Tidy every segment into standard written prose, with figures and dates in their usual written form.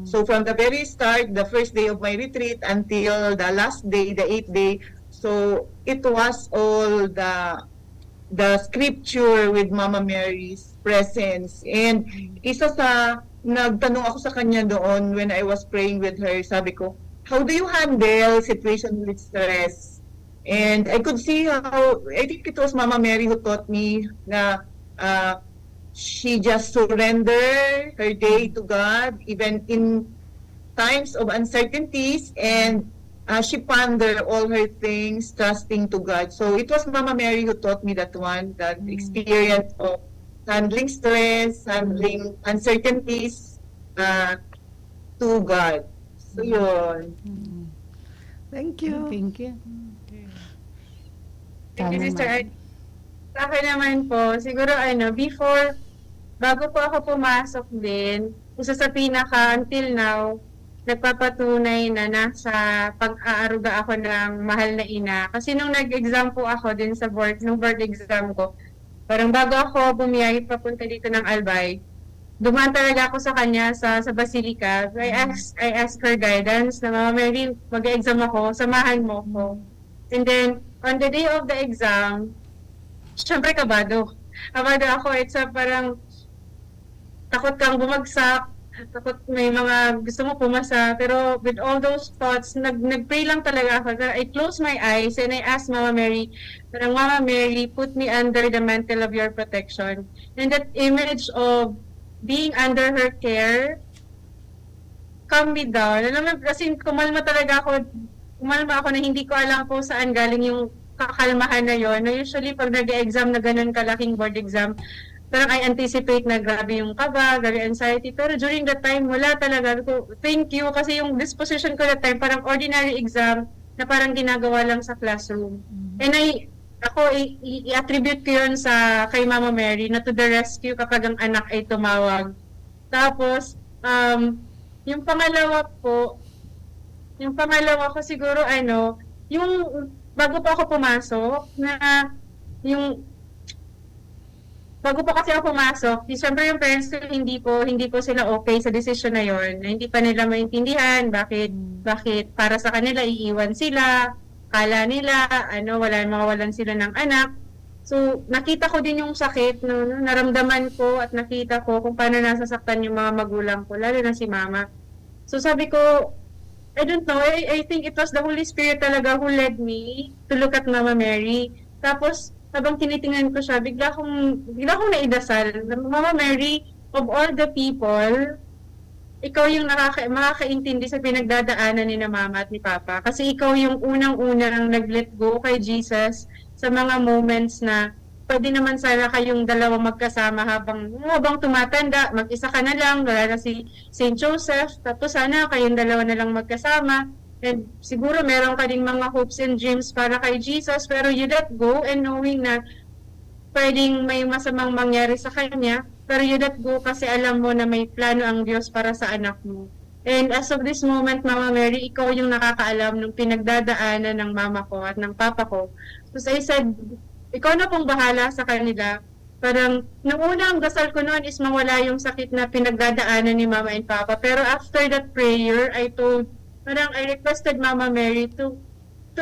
So from the very start, the first day of my retreat until the last day, the 8th day, so it was all the scripture with Mama Mary's presence. And isa sa nagtanong ako sa kanya doon when I was praying with her, sabi ko, how do you handle situation with stress? And I could see how, I think it was Mama Mary who taught me na she just surrender her day to God, even in times of uncertainties, and she ponder all her things, trusting to God. So it was Mama Mary who taught me that one, that experience of handling stress, handling uncertainties to God. So yun. Thank you. Thank you. Thank you, Tama, Sister ma'am. Ed. Sa akin naman po, siguro bago po ako pumasok din, isa sa until now, nagpapatunay na nasa pag-aaruga ako ng mahal na ina. Kasi nung nag-exam po ako din sa nung board exam ko, parang bago ako bumiyahe papunta dito ng Albay, dumaan talaga ako sa kanya sa Basilica. I asked her guidance na, Mama Mary, mag-exam ako, samahan mo ko. And then, on the day of the exam, syempre kabado. Kabado ako. It's parang takot kang bumagsak, takot may mga gusto mo pumasa. Pero with all those thoughts, nag-pray lang talaga ako. I closed my eyes and I asked Mama Mary, parang, Mama Mary, put me under the mantle of your protection. And that image of being under her care, calm me down. Alam mo, kasi kumalma ako na hindi ko alam po saan galing yung kakalmahan na yon. Na usually pag nag-exam na ganun kalaking board exam, parang I anticipate na grabe yung kaba, grabe anxiety. Pero during that time, wala talaga. Thank you kasi yung disposition ko that time, parang ordinary exam na parang ginagawa lang sa classroom. And i-attribute ko yun kay Mama Mary na to the rescue kapag ang anak ay tumawag. Tapos, yung pangalawa ko siguro yung bago pa ako pumasok bago pa kasi ako pumasok, siyempre yung parents ko hindi po sila okay sa decision na yon. Hindi pa nila maintindihan bakit para sa kanila iiwan sila, kala nila mawawalan sila ng anak. So nakita ko din yung sakit, naramdaman ko at nakita ko kung paano nasasaktan yung mga magulang ko, lalo na si Mama. So sabi ko, I don't know, I think it was the Holy Spirit talaga who led me to look at Mama Mary. Tapos, habang tinitingnan ko siya, bigla akong naidasal. Mama Mary, of all the people, ikaw yung makakaintindi sa pinagdadaanan ni na Mama at ni Papa. Kasi ikaw yung unang-unang nag-let go kay Jesus sa mga moments na pwede naman sana kayong dalawa magkasama habang tumatanda, mag-isa ka na lang, wala na si Saint Joseph, tapos sana kayong dalawa na lang magkasama. And siguro meron ka ding mga hopes and dreams para kay Jesus, pero you let go and knowing na pwedeng may masamang mangyari sa kanya, pero you let go kasi alam mo na may plano ang Diyos para sa anak mo. And as of this moment, Mama Mary, ikaw yung nakakaalam ng pinagdadaanan ng mama ko at ng papa ko. So I said, ikaw na pong bahala sa kanila. Parang, nung unang dasal ko noon is mawala yung sakit na pinagdadaanan ni Mama and Papa. Pero after that prayer, I requested Mama Mary to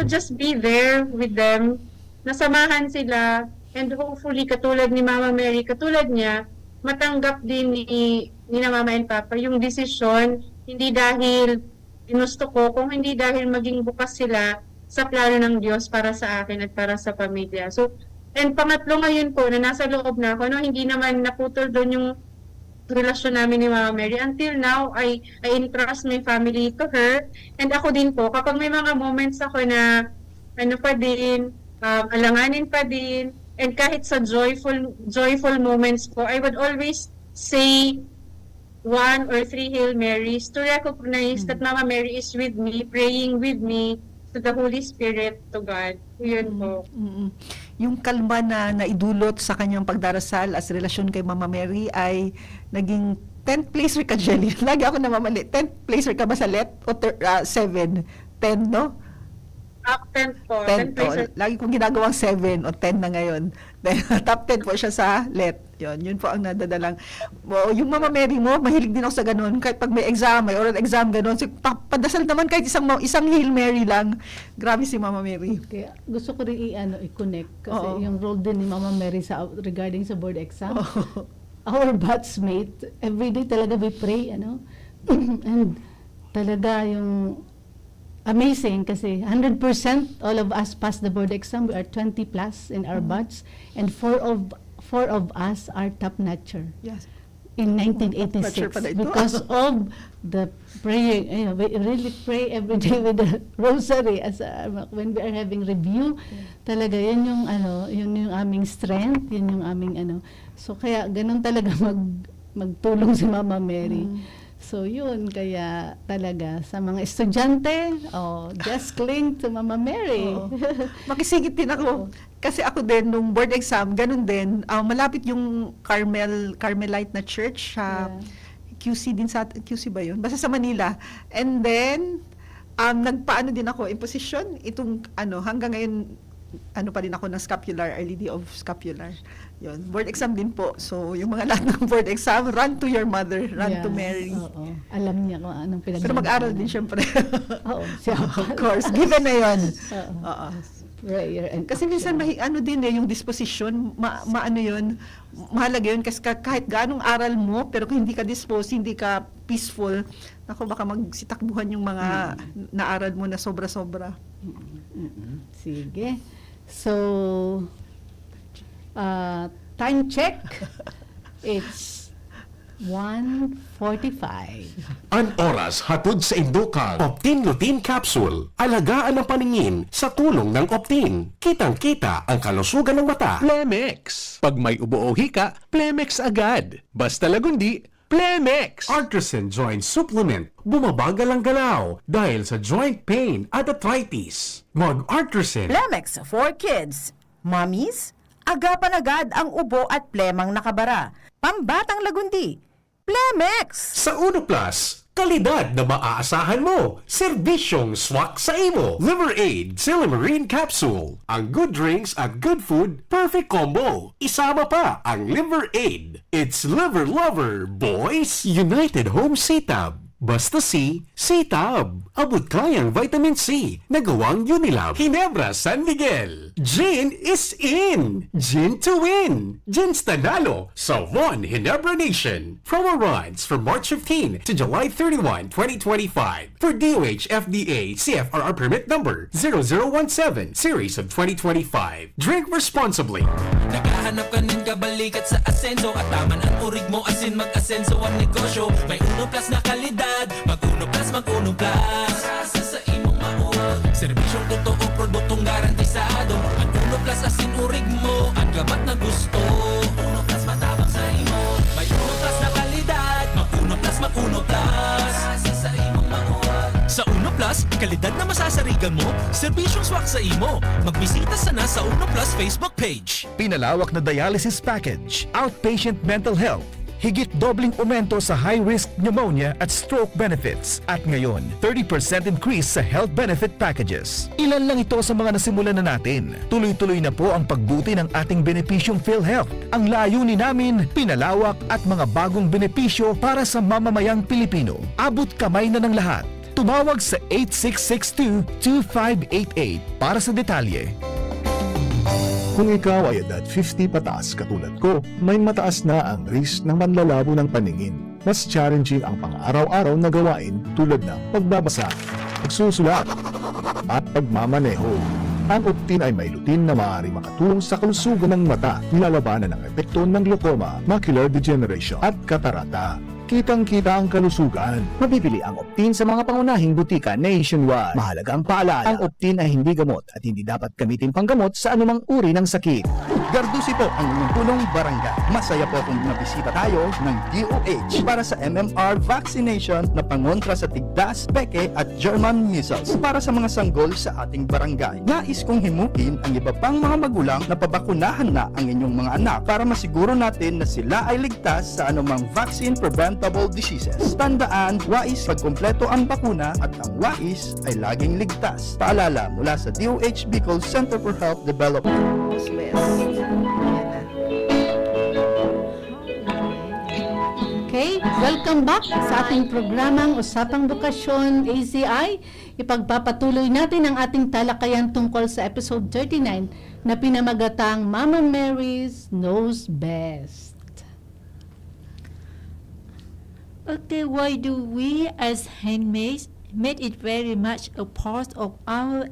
just be there with them, nasamahan sila, and hopefully katulad ni Mama Mary, katulad niya, matanggap din ni Mama and Papa yung desisyon, hindi dahil ginusto ko, kung hindi dahil maging bukas sila sa plano ng Diyos para sa akin at para sa pamilya. So, and pangatlo ngayon po, na nasa loob na ako, hindi naman naputol doon yung relasyon namin ni Mama Mary. Until now, I entrust my family to her. And ako din po, kapag may mga moments ako na alanganin pa din, and kahit sa joyful moments po, I would always say 1 or 3 Hail Marys to recognize that Mama Mary is with me, praying with me, to the Holy Spirit, to God. Yun po. Yung kalma na naidulot sa kanyang pagdarasal as relasyon kay Mama Mary ay naging 10th placer ka, Jelly. Lagi ako namamali. 10th placer ka ba sa LET? O 7? 10, no? 10 po. 10. Lagi kong ginagawang 7 o 10 na ngayon. Top 10 po siya sa LET. Yun po ang nadadalang. Yung Mama Mary mo, mahilig din ako sa ganun. Kahit pag may exam, may oral exam, ganun. So, padasal naman kahit isang Hail Mary lang. Grabe si Mama Mary. Kaya gusto ko rin i-connect kasi Oo. yung role din ni Mama Mary regarding sa board exam. Oo. Our batchmate, everyday talaga we pray, and talaga yung amazing kasi 100% all of us pass the board exam. We are 20 plus in our batch, and four of us are top-notcher Yes. in Top-notcher 1986 pala ito. because of the praying. We really pray every day with the rosary when we are having review. Talaga yun yung aming strength, yun yung aming So kaya ganun talaga magtulong si Mama Mary. So yun, kaya talaga sa mga estudyante, just cling to Mama Mary. Oo. Makisigit din ako. Kasi ako din, nung board exam, ganun din. Malapit yung Carmelite na church sa QC din QC ba yun? Basta sa Manila. And then, nagpaano din ako, imposition, itong hanggang ngayon, pa din ako ng scapular, Our Lady of Scapular. Yun, board exam din po. So, yung mga lahat ng board exam, run to your mother, run to Mary. Oo. Alam niya kung anong pinag- Pero mag-aral din, syempre. Oo, siya. Of course, given na yun. Oo. Oo. Prayer and Kasi minsan din yung disposition, maano yun, mahalaga yun kasi kahit ganong aral mo, pero kung hindi ka disposed, hindi ka peaceful, naku, baka magsitakbuhan yung mga naaral mo na sobra-sobra. Sige. So, time check. It's 1:45. Ang oras hatod sa Indukang Optin Lutein Capsule. Alagaan ang paningin sa tulong ng Optin. Kitang-kita ang kalusugan ng mata. Plemex. Pag may ubo o hika, Plemex agad. Basta lagundi, Plemex. Artisan Joint Supplement. Bumabagal ang galaw dahil sa joint pain at arthritis. Mag-Artisan. Plemex for kids. Mommies, agapan agad ang ubo at plemang nakabara. Pambatang lagundi. Plemex! Sa Uno Plus, kalidad na maaasahan mo. Serbisyong swak sa imo. Liver Aid Silimarine Capsule. Ang good drinks at good food, perfect combo. Isama pa ang Liver Aid. It's liver lover, boys. United Home C-Tab. Basta C-Tab. Abot kayang vitamin C na gawang Unilab. Ginebra San Miguel. Gin is in. Gin to win. Gin's Tanalo sa One Ginebra Nation. Promo runs from March 15 to July 31, 2025. For DOH FDA CFRR permit number 0017 series of 2025. Drink responsibly. Naghahanap ka ng kabalikat sa asenso at taman ang urig mo asin mag-asenso ang negosyo. May Uno Plus na kalidad. Mag-Uno Plus, Mag-Uno Plus. Asa sa imong mauod. Serbisyong totoo, produktong garantisado. Ang Uno Plus asin urig mo. Ang gamat na gusto. Uno Plus matabang sa imo. May Uno Plus na kalidad. Mag-Uno Plus, Mag-Uno Plus. Asa sa imong mauod. Sa Uno Plus, kalidad na masasarigan mo. Serbisyong swak sa imo. Magbisita sana sa Uno Plus Facebook page. Pinalawak na dialysis package. Outpatient mental health. Higit dobling aumento sa high-risk pneumonia at stroke benefits. At ngayon, 30% increase sa health benefit packages. Ilan lang ito sa mga nasimulan na natin. Tuloy-tuloy na po ang pagbuti ng ating benepisyong PhilHealth. Ang layunin namin, pinalawak at mga bagong benepisyo para sa mamamayang Pilipino. Abot kamay na ng lahat. Tumawag sa 8662-2588 para sa detalye. Kung ikaw ay edad 50 pataas katulad ko, may mataas na ang risk ng manlalabo ng paningin. Mas challenging ang pang-araw-araw na gawain tulad ng pagbabasa, pagsusulat, at pagmamaneho. Ang Optin ay may lutein na maaari makatulong sa kalusugan ng mata, nilalabanan ang epekto ng glaucoma, macular degeneration at katarata. Kitang-kita ang kalusugan. Mabibili ang Optin sa mga pangunahing butika nationwide. Mahalagang paalala, ang Optin ay hindi gamot at hindi dapat gamitin panggamot sa anumang uri ng sakit. Gardusi po ang inyong punong barangay. Masaya po kung mabisita tayo ng DOH para sa MMR vaccination na pangontra sa tigdas, peke at German measles para sa mga sanggol sa ating barangay. Nais kong himukin ang iba pang mga magulang na pabakunahan na ang inyong mga anak para masiguro natin na sila ay ligtas sa anumang vaccine preventable diseases. Tandaan, wais pagkumpleto ang bakuna at ang wais ay laging ligtas. Paalala mula sa DOH Bicol Center for Health Development. West. Ayan na. Okay, welcome back sa ating programang Usapang Bukasyon ACI. Ipagpapatuloy natin ang ating talakayan tungkol sa episode 39 na pinamagatang Mama Mary's Knows Best. Okay, why do we as handmaids make it very much a part of our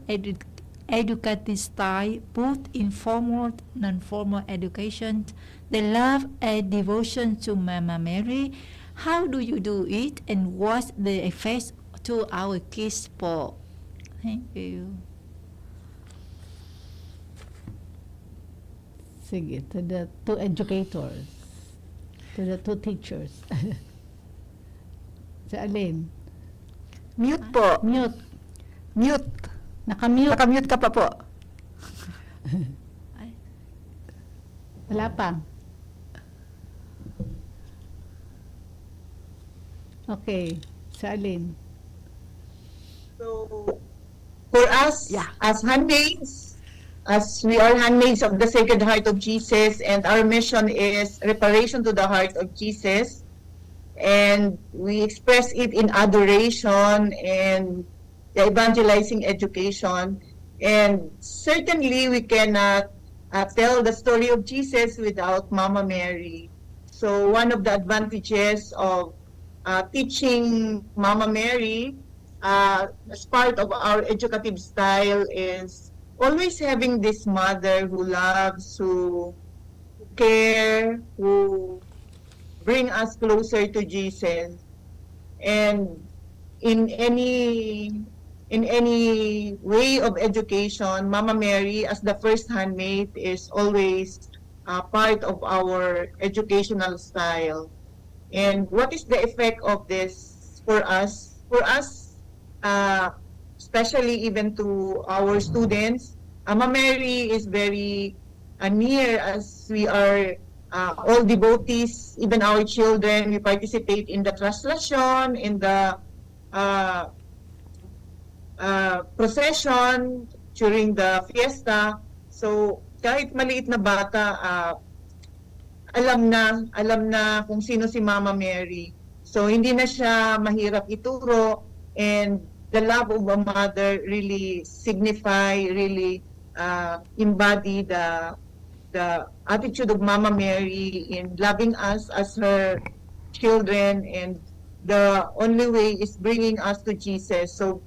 educative style, both in formal and non-formal education, the love and devotion to Mama Mary? How do you do it, and what's the effect to our kids po? Thank you. Sige, to the two educators, to the two teachers. Si Alin, Mute po. mute, Mute. nakamute, Nakamute ka pa po. wala pa. Okay, si Alin. So, for us, Yeah. as handmaids, as we are handmaids of the Sacred Heart of Jesus, and our mission is reparation to the heart of Jesus, and we express it in adoration and the evangelizing education, and certainly we cannot tell the story of Jesus without Mama Mary. So one of the advantages of teaching Mama Mary as part of our educative style is always having this mother who loves, who care, who bring us closer to Jesus. And in any way of education, Mama Mary as the first handmaid is always part of our educational style. And what is the effect of this for us? For us, especially even to our students, Mama Mary is very near, as we are all devotees, even our children. We participate in the translation, in the procession during the fiesta. So kahit maliit na bata, alam na kung sino si Mama Mary. So hindi na siya mahirap ituro, and the love of a mother really signify, really embody the attitude of Mama Mary in loving us as her children, and the only way is bringing us to Jesus. So,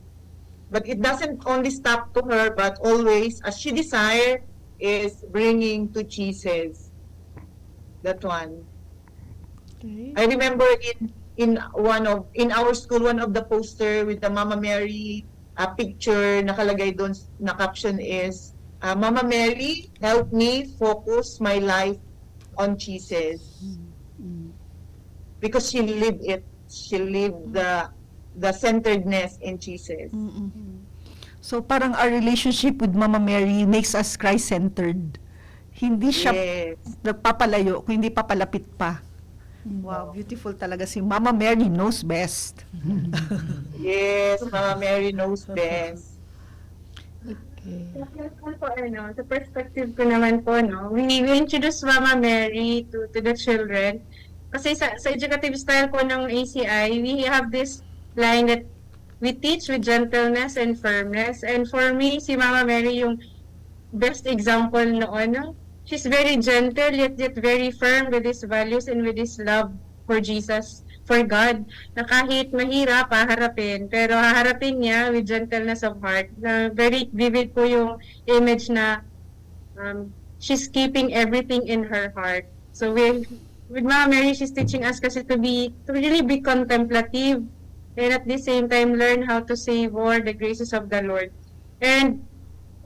but it doesn't only stop to her, but always, as she desire, is bringing to Jesus. That one. Okay. I remember in our school, one of the poster with the Mama Mary picture, nakalagay doon na caption is, Mama Mary, help me focus my life on Jesus. Because she lived it. She lived the centeredness in Jesus. So parang our relationship with Mama Mary makes us Christ-centered. Hindi siya Yes. nagpapalayo, kung hindi papalapit pa. Wow, beautiful talaga si Mama Mary knows best. Yes, Mama Mary knows best. Okay. Sa perspective ko naman po, we introduce Mama Mary to the children. Kasi sa educative style po ng ACI, we have this line that we teach with gentleness and firmness. And for me, si Mama Mary yung best example noon. She's very gentle, yet very firm with his values and with his love for Jesus, for God, na kahit mahirap haharapin, pero haharapin niya with gentleness of heart. Na very vivid po yung image na she's keeping everything in her heart. So with Mama Mary, she's teaching us kasi to really be contemplative, and at the same time learn how to savor the graces of the Lord. And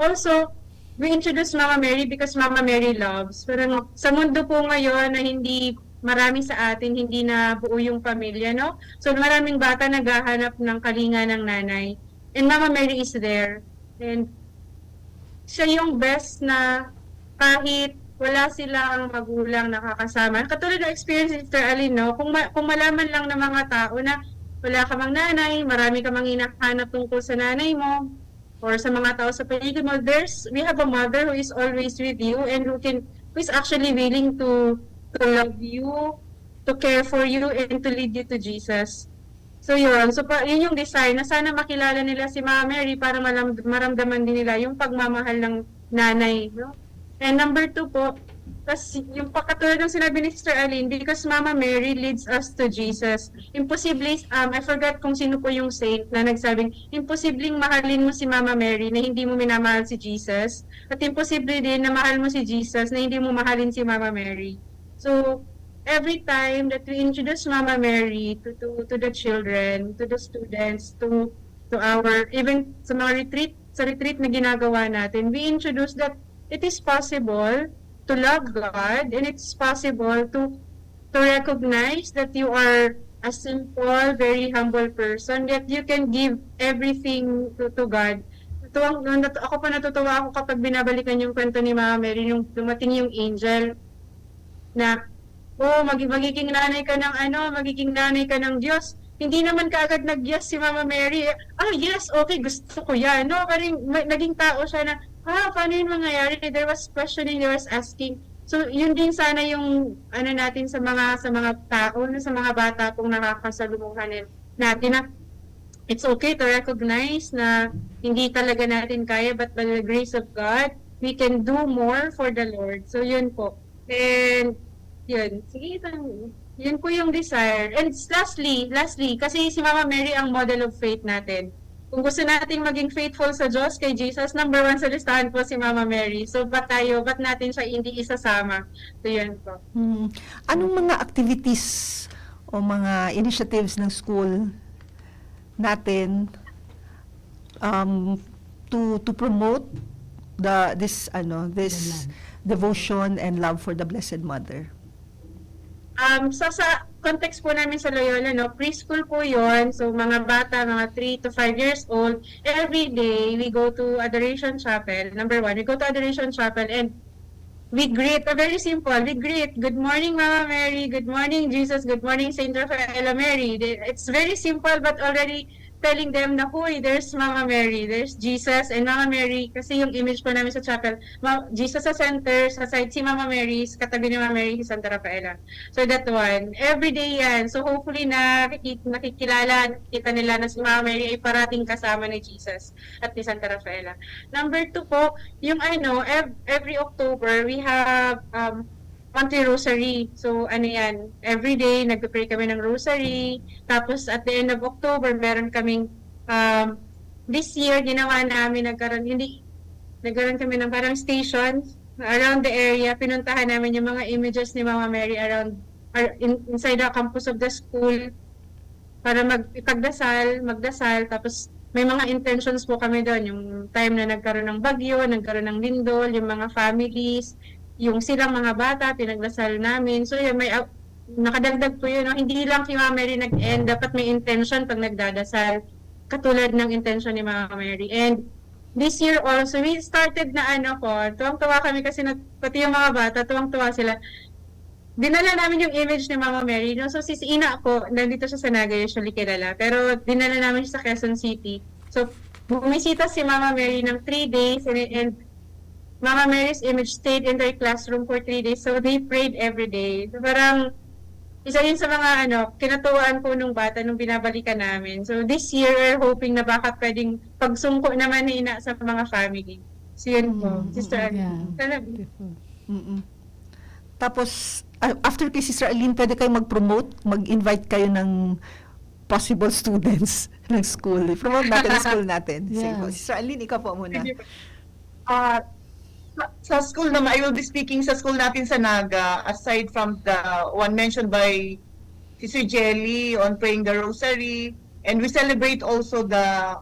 also, we introduce Mama Mary because Mama Mary loves. Pero sa mundo po ngayon na hindi marami sa atin, hindi na buo yung pamilya, no? So maraming bata naghahanap ng kalinga ng nanay. And Mama Mary is there. And siya yung best na kahit wala silang magulang nakakasama. Katulad ng experience ni Sister Aline, no? Kung malaman lang ng mga tao na wala ka mang nanay, marami ka mang hinahanap tungkol sa nanay mo, or sa mga tao sa paligid mo, we have a mother who is always with you and who is actually willing to love you, to care for you and to lead you to Jesus. So yun, yun yung desire na sana makilala nila si Mama Mary para maramdaman din nila yung pagmamahal ng nanay. No? And number 2 po, tas yung katulad ng sinabi ni Sister Aline, because Mama Mary leads us to Jesus. Imposible, I forgot kung sino po yung saint na nagsabing, imposibleng mahalin mo si Mama Mary na hindi mo minamahal si Jesus. At imposible din na mahal mo si Jesus na hindi mo mahalin si Mama Mary. So, every time that we introduce Mama Mary to the children, to the students, to our, even sa mga retreat na ginagawa natin, we introduce that it is possible to love God, and it's possible to recognize that you are a simple, very humble person, that you can give everything to God. Ako pa natutuwa ako kapag binabalikan yung kwento ni Mama Mary, yung dumating yung angel na, magiging nanay ka ng Diyos. Hindi naman kaagad nag-yes si Mama Mary. Yes, okay, gusto ko yan. No, parang naging tao siya na, paano yun mangyayari? There was questioning, there was asking. So, yun din sana yung natin sa mga tao, sa mga bata kung nakakasalubungan natin na it's okay to recognize na hindi talaga natin kaya, but by the grace of God, we can do more for the Lord. So, yun po. And, yun. Sige, yun po yung desire. And lastly, kasi si Mama Mary ang model of faith natin. Kung gusto nating maging faithful sa Diyos, kay Jesus, number 1 sa listahan po si Mama Mary. So, ba't natin siya hindi isasama? So, yun po. Anong mga activities o mga initiatives ng school natin to promote this devotion and love for the Blessed Mother? Sa context po namin sa Loyola, preschool po yon. So, mga bata, mga 3 to 5 years old, every day, we go to Adoration Chapel. Number 1, we go to Adoration Chapel and we greet, very simple, we greet, good morning, Mama Mary, good morning, Jesus, good morning, Saint Rafaela Mary. It's very simple, but already telling them na, there's Mama Mary, there's Jesus, and Mama Mary, kasi yung image po namin sa chapel, Jesus sa center, sa side si Mama Mary, sa katabi ni Mama Mary, si Santa Rafaela. So that one, every day yan. So hopefully nakikita nila na si Mama Mary ay parating kasama ni Jesus at ni Santa Rafaela. Number 2 po, yung every October, we have monthly rosary. So, yan, every day, nagpe-pray kami ng rosary. Tapos, at the end of October, meron kaming, this year, ginawa namin, nagkaroon kami ng parang station around the area. Pinuntahan namin yung mga images ni Mama Mary inside the campus of the school para magdasal. Tapos, may mga intentions po kami doon. Yung time na nagkaroon ng bagyo, nagkaroon ng lindol, yung mga families, yung silang mga bata, pinagdasal namin. So, yun, may nakadagdag po yun. No? Hindi lang si Mama Mary nag-end. Dapat may intention pag nagdadasal. Katulad ng intention ni Mama Mary. And this year also, we started na tuwang-tuwa kami kasi pati yung mga bata, tuwang-tuwa sila. Dinala namin yung image ni Mama Mary. No? So, si Ina ko, nandito siya sa Naga, usually kilala. Pero dinala namin siya sa Quezon City. So, bumisita si Mama Mary ng 3 days and Mama Mary's image stayed in their classroom for 3 days. So, they prayed every day. So, parang, isa yun sa mga, kinatuwaan po nung bata nung binabalikan namin. So, this year, we're hoping na baka pwedeng pagsungko naman ni Ina sa mga family. So, yun po. Sister Aline. Tapos, after kay Sister Aline, pwede kayo mag-promote, mag-invite kayo ng possible students ng school. I-promote natin ang school natin. Yeah. Sige, Sister Aline, ikaw po muna. Sa school naman, I will be speaking sa school natin sa Naga, aside from the one mentioned by Sister Jelly on praying the rosary, and we celebrate also the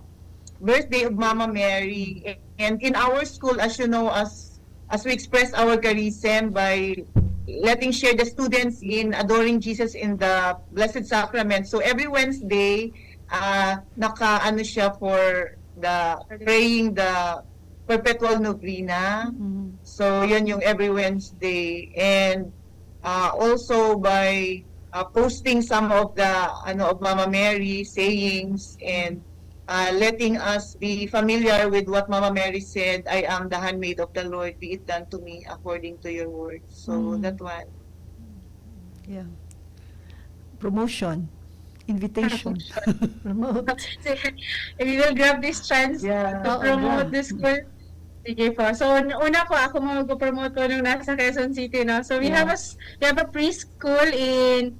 birthday of Mama Mary. And in our school, as you know, as we express our charism by letting share the students in adoring Jesus in the Blessed Sacrament. So every Wednesday, siya for the praying the Perpetual Novena. So, yun yung every Wednesday. And also by posting some of the of Mama Mary sayings and letting us be familiar with what Mama Mary said, I am the handmaid of the Lord, be it done to me according to your word. So, that one. Yeah. Promotion. Invitation. Promote. We will grab this chance Yeah. to promote the school. Sige po. So, una po, ako mag-promote po nung nasa Quezon City, no? So, we have a preschool in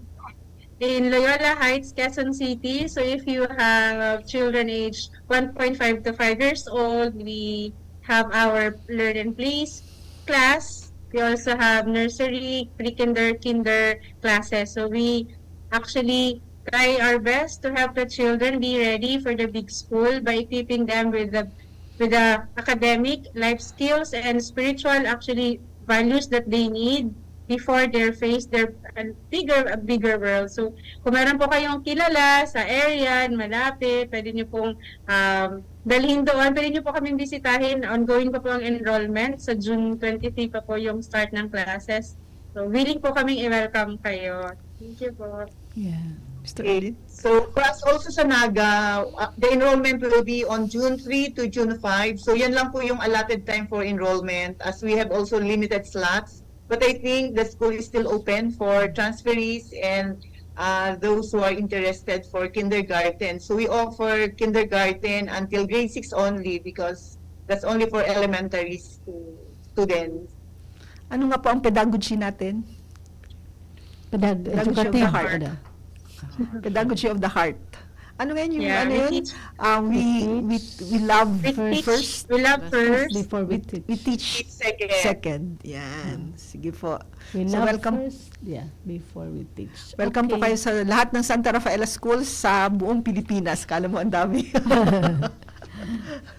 Loyola Heights, Quezon City. So, if you have children aged 1.5 to 5 years old, we have our Learn and Play class. We also have nursery, pre-kinder, kinder classes. So, we actually try our best to help the children be ready for the big school by equipping them with the academic, life skills, and spiritual actually values that they need before they face their bigger world. So, kung meron po kayong kilala sa area, malapit, pwede nyo pong dalhin doon, pwede nyo po kaming bisitahin. Ongoing pa po ang enrollment. Sa June 23 pa po yung start ng classes. So, willing po kaming i-welcome kayo. Thank you po. Yeah. Mr. Okay. Alin? So, for us also sa Naga, the enrollment will be on June 3 to June 5. So, yan lang po yung allotted time for enrollment as we have also limited slots. But I think the school is still open for transferees and those who are interested for kindergarten. So, we offer kindergarten until grade 6 only because that's only for elementary students. Ano nga po ang pedagogy natin? Pedagogy of the Educative. heart. Pedagogy of the heart. Ano nga yung Yeah, ano we yun? teach- We love We first. we love first. Before we teach. We teach Second. second. Yan. Sige po. We So, love welcome. first. Yeah, before we teach. Welcome po kayo sa lahat ng Santa Rafaela Schools sa buong Pilipinas. Kala mo ang dami.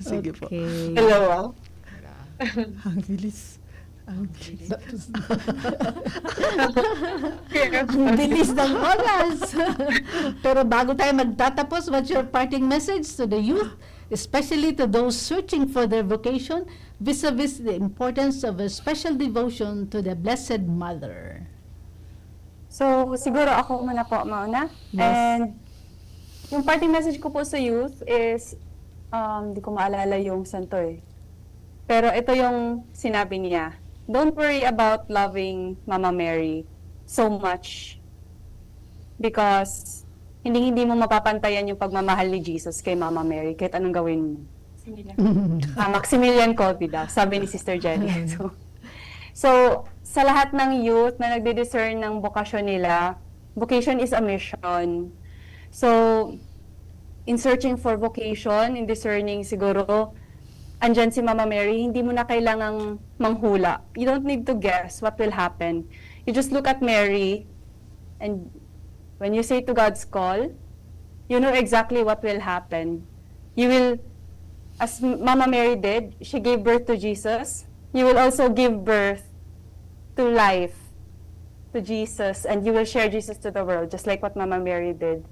Sige po. Okay. Hello. Ang bilis. Ang bilis. Ang bilis ng oras. Pero bago tayo magtatapos, what's your parting message to the youth, especially to those searching for their vocation, vis-a-vis the importance of a special devotion to the Blessed Mother? So, siguro ako muna po mauna. Yes. And yung parting message ko po sa youth is, di ko maalala yung santo eh. Pero ito yung sinabi niya. Don't worry about loving Mama Mary so much. Because hindi mo mapapantayan yung pagmamahal ni Jesus kay Mama Mary kahit anong gawin mo. Maximilian Colby daw, sabi ni Sister Jenny. So, sa lahat ng youth na nagde-discern ng bokasyon nila, vocation is a mission. So, in searching for vocation, in discerning siguro, andyan si Mama Mary, hindi mo na kailangang manghula. You don't need to guess what will happen. You just look at Mary, and when you say to God's call, you know exactly what will happen. You will, as Mama Mary did, she gave birth to Jesus. You will also give birth to life, to Jesus, and you will share Jesus to the world, just like what Mama Mary did.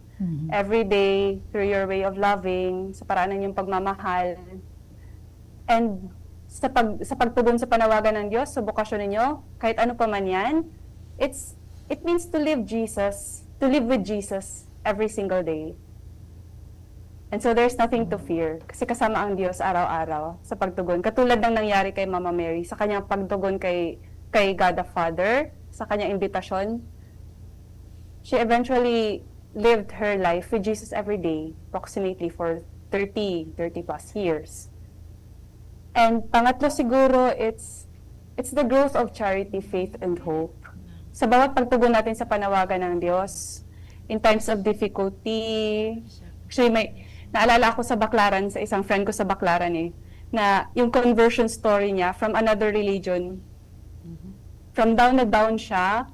Every day, through your way of loving, sa paraan ng iyong pagmamahal, and sa pagtugon sa panawagan ng Diyos, sa bokasyon ninyo, kahit ano pa man yan, it means to live Jesus, to live with Jesus every single day. And so there's nothing to fear, kasi kasama ang Diyos araw-araw sa pagtugon. Katulad ng nangyari kay Mama Mary, sa kanyang pagtugon kay God the Father, sa kanyang imbitasyon, she eventually lived her life with Jesus every day, approximately for 30 plus years. And pangatlo siguro, it's the growth of charity, faith, and hope. Sa bawat pagtugon natin sa panawagan ng Diyos, in times of difficulty, actually naalala ako sa Baclaran, sa isang friend ko sa Baclaran na yung conversion story niya from another religion, from down na down siya,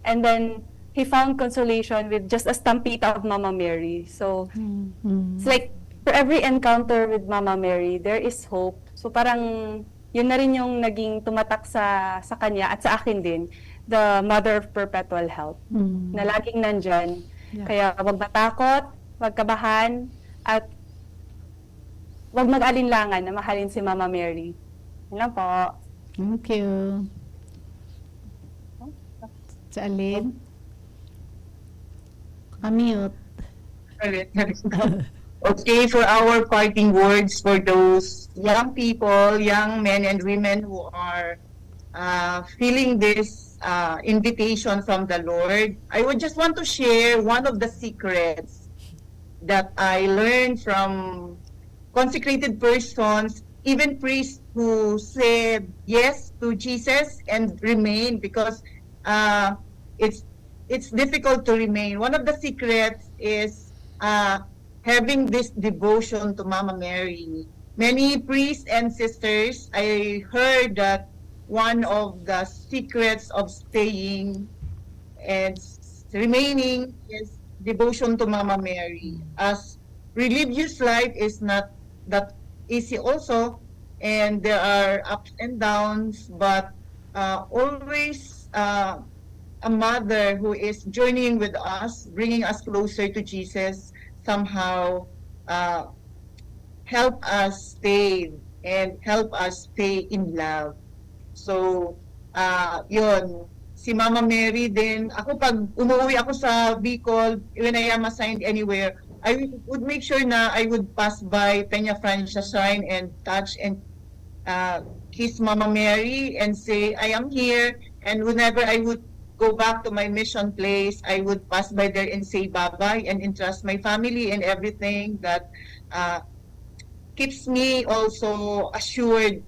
and then he found consolation with just a stampita of Mama Mary. So, it's like, for every encounter with Mama Mary, there is hope. So parang yun na rin yung naging tumatak sa kanya at sa akin din, the Mother of Perpetual Help, na laging nandyan. Yeah. Kaya wag matakot, wag kabahan, at wag mag-alinlangan na mahalin si Mama Mary. Yun lang po. Thank you. Sa Alin? Amute. Okay, for our parting words for those young people, young men and women who are feeling this invitation from the Lord. I would just want to share one of the secrets that I learned from consecrated persons, even priests who said yes to Jesus and remain, because it's difficult to remain. One of the secrets is having this devotion to Mama Mary. Many priests and sisters, I heard that one of the secrets of staying and remaining is devotion to Mama Mary. As religious life is not that easy also, and there are ups and downs, but always a mother who is journeying with us, bringing us closer to Jesus, somehow help us stay and help us stay in love. So, yun, si Mama Mary din, ako pag umuwi ako sa Bicol, when I am assigned anywhere, I would make sure na I would pass by Peña Francia Shrine and touch and kiss Mama Mary and say, I am here. And whenever I would go back to my mission place, I would pass by there and say bye-bye and entrust my family and everything that keeps me also assured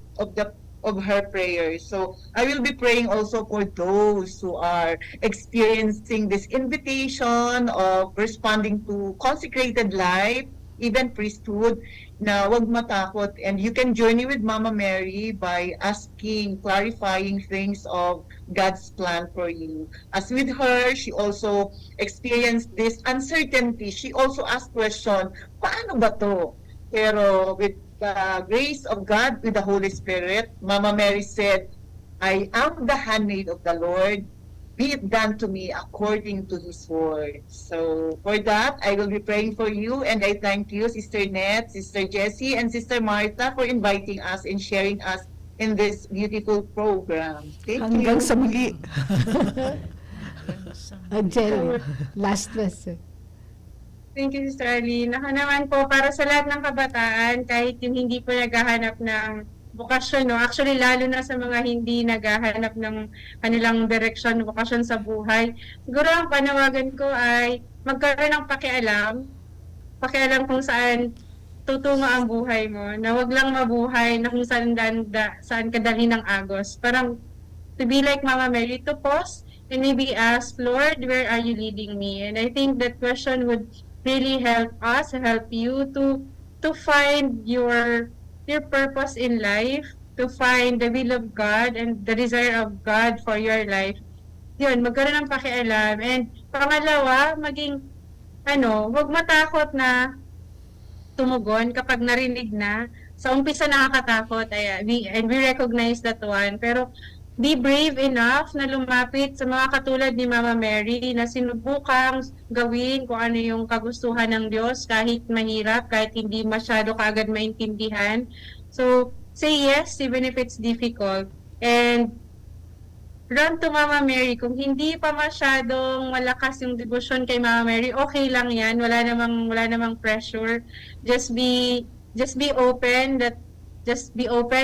of her prayers. So I will be praying also for those who are experiencing this invitation of responding to consecrated life, even priesthood, na wag matakot. And you can journey with Mama Mary by asking, clarifying things of God's plan for you. As with her, she also experienced this uncertainty. She also asked question, paano ba to? Pero with the grace of God, with the Holy Spirit, Mama Mary said, I am the handmaid of the Lord. Be it done to me according to His word. So for that, I will be praying for you, and I thank you, Sister Net, Sister Jessie, and Sister Martha for inviting us and sharing us in this beautiful program. Thank Hanggang you. sa muli. Jelly, last question. Thank you, Sister Arlene. Ako naman po, para sa lahat ng kabataan, kahit yung hindi po naghahanap ng bukasyon, no? Actually, lalo na sa mga hindi naghahanap ng kanilang direksyon, bukasyon sa buhay, siguro ang panawagan ko ay magkaroon ng pakialam kung saan tutungo ang buhay mo, na wag lang mabuhay na kung saan kadali ng agos. Parang, to be like Mama Mary, to pause and maybe ask, Lord, where are you leading me? And I think that question would really help us, help you to find your purpose in life, to find the will of God and the desire of God for your life. Yun, magkaroon ng pakialam. And pangalawa, wag matakot na tumugon kapag narinig na. Sa umpisa nakakatakot, and we recognize that one. Pero be brave enough na lumapit sa mga katulad ni Mama Mary na sinubukang gawin kung ano yung kagustuhan ng Diyos kahit mahirap, kahit hindi masyado kaagad maintindihan. So, say yes even if it's difficult. And run to Mama Mary. Kung hindi pa masyadong malakas yung devotion kay Mama Mary, okay lang yan. Wala namang pressure. Just be open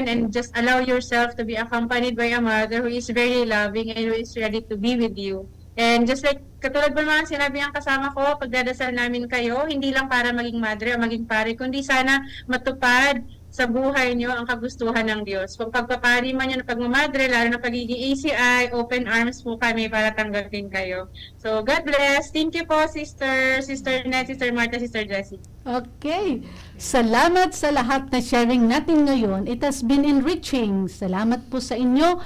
and just allow yourself to be accompanied by a mother who is very loving and who is ready to be with you. And just like, katulad ba mga sinabi ang kasama ko, pagdadasal namin kayo, hindi lang para maging madre o maging pare, kundi sana matupad sa buhay nyo ang kagustuhan ng Diyos. Kung pagpapari man yun ng pagmamadre, lalo na pagiging ACI, open arms po kami para tanggapin kayo. So, God bless. Thank you po, Sister Net, Sister Martha, Sister Jessie. Okay. Salamat sa lahat na sharing natin ngayon. It has been enriching. Salamat po sa inyo.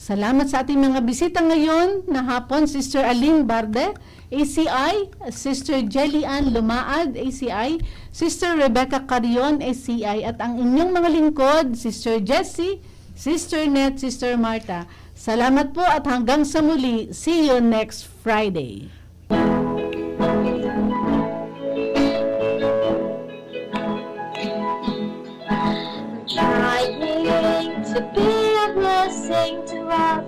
Salamat sa ating mga bisita ngayon na hapon, Sister Aline Barde, ACI, Sister Jelly Ann Lumaad, ACI, Sister Rebecca Carion, ACI, at ang inyong mga lingkod, Sister Jessie, Sister Net, Sister Martha. Salamat po at hanggang sa muli. See you next Friday. Trying to be a blessing to our